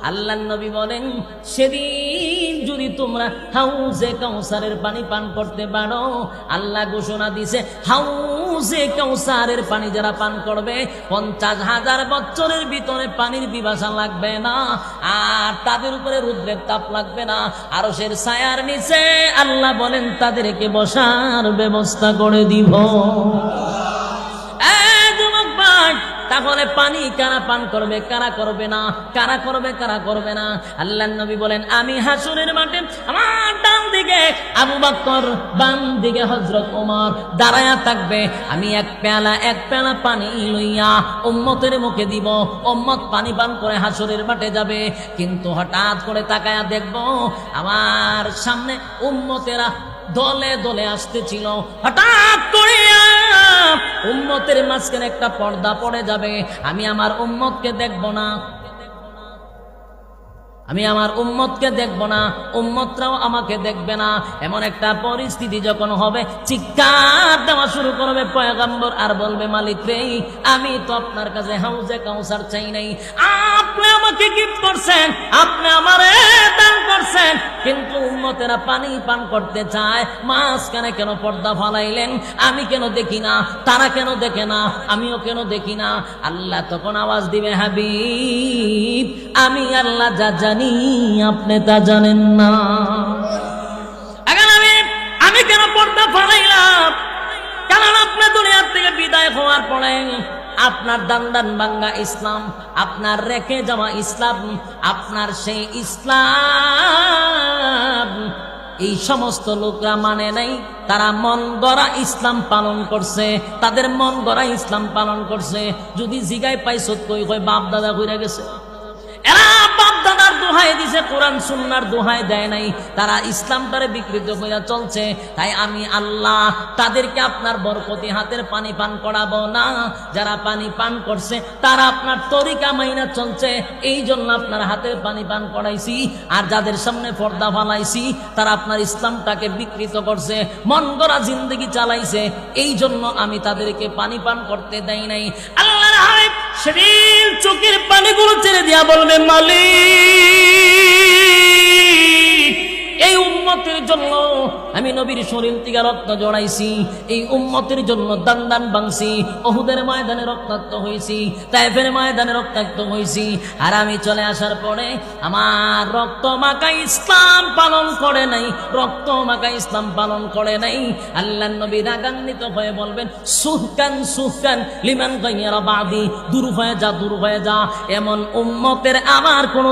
আল্লাহর নবী বলেন, সেদিন যদি তোমরা হাউজে কাউসারের পানি পান করতে পারো, আল্লাহ ঘোষণা দিছে হাউজে কাউসারের পানি যারা পান করবে 50,000 বছরের ভিতরে পানির পিপাসা লাগবে না, আর তাদের উপরে রৌদ্রের তাপ লাগবে না। আরশের ছায়ার নিচে আল্লাহ বলেন তাদেরকে বসার ব্যবস্থা করে দিব। তাহলে পানি কারা পান করবে, কারা করবে না, কারা করবে, কারা করবে না? আল্লাহর নবী বলেন, আমি হাসরের মাঠে আমার ডান দিকে আবু বকর, বাম দিকে হযরত ওমর দাঁড়ায়া থাকবে। আমি এক পেয়ালা পানি লইয়া উম্মতের মুখে দিব, উম্মত পানি পান করে হাসরের মাঠে যাবে। কিন্তু হঠাৎ করে তাকায়া দেখব আমার সামনে উম্মতেরা দলে দলে আসতেছিল। হঠাৎ করে উম্মতের মাঝখানে একটা পর্দা পড়ে যাবে। আমি আমার উম্মতকে দেখব না, আমি আমার উম্মতকে দেখব না, উম্মতরাও আমাকে দেখবে না। এমন একটা পরিস্থিতি যখন হবে, চিৎকার দেওয়া শুরু করবে পয়গম্বর, আর বলবে, মালিক রে, আমি তো আপনার কাছে হাউজে কাউসার চাই নাই, আপনি আমাকে গিফট করছেন, আপনি আমারে দান করছেন, কিন্তু উম্মতেরা পানি পান করতে চায়, মাঝখানে কেন পর্দা ফালাইলেন? আমি কেন দেখি না, তারা কেন দেখে না, আমিও কেন দেখি না? আল্লাহ তখন আওয়াজ দিবে, হাবিব, আমি আল্লাহ যা জানি আপনি তা জানেন না। এখন আমি কেন পর্দা ফালাইলাম? কারণ আপনি দুনিয়ার থেকে বিদায় হওয়ার পরে আপনার দান্দান ভাঙ্গা ইসলাম, আপনার রেখে যাওয়া ইসলাম, আপনার সেই ইসলাম এই সমস্ত লোকরা মানে নাই। তারা মন গড়া ইসলাম পালন করছে, তাদের মন গড়া ইসলাম পালন করছে। যদি জিগায় পাইছত কই কই বাপ দাদা কইরা গেছে, এরা বাপ দাদার দোহাই দিছে, কোরআন সুন্নাহর দোহাই দেয় নাই, তারা ইসলামটারে বিকৃত কইরা চলছে। তাই আমি আল্লাহ তাদেরকে আপনার বরকতি হাতের পানি পান করাবো না। যারা পানি পান করছে তারা আপনার তরিকা মাইনা চলছে, এই জন্য আপনার হাতের পানি পান করাইছি। আর যাদের সামনে পর্দা ফালাইছি তারা আপনার ইসলামটাকে বিকৃত করছে, মন গড়া জিন্দেগি চালাইছে, এই জন্য আমি তাদেরকে পানি পান করতে দেই নাই। আল্লাহর হাবিব সেদিন চোখের পানিগুলো ছেড়ে দিয়া বলবে, মালিক, এই উম্মতের জন্য আমি নবীর শরীর থেকে রক্ত জড়াইছি, এই উম্মতের জন্য দান দান ভাঙছি, উহুদের ময়দানে রক্তাক্ত হয়েছি, তায়েফের ময়দানে রক্তাক্ত হয়েছি। আর আমি চলে আসার পরে আমার রক্ত মাখা ইসলাম পালন করে নাই, রক্ত মাখা ইসলাম পালন করে নাই। আল্লাহর নবী রাগান্বিত হয়ে বলবেন, সুহকান সুহকান লিমান গায়রা বাদি, দূর হয়ে যা, দূর হয়ে যা, এমন উম্মতের আমার কোনো